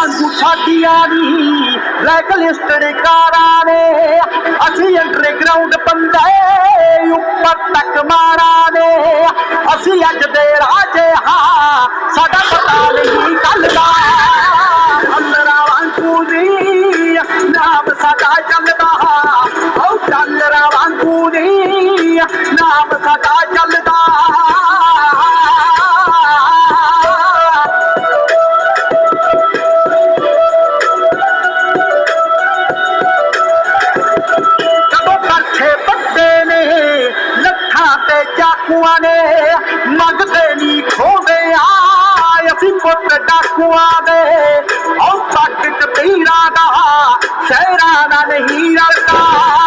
वांगू साडियां दी black listed कारां ने असी अंडरग्राउंड बंदे ऊपर तक मारा ने असी अज दे राजे हाँ साडा पता नहीं कल दा अल्लाह वांगू दी नाम साडा चलदा ओ चांदरा वांगू दी नाम साडा चलदा चाकुआ ने मंगते नहीं खोदे असी पुत डाकुआ दे और पग कबीरा दा शहरा दा नहीं रलदा।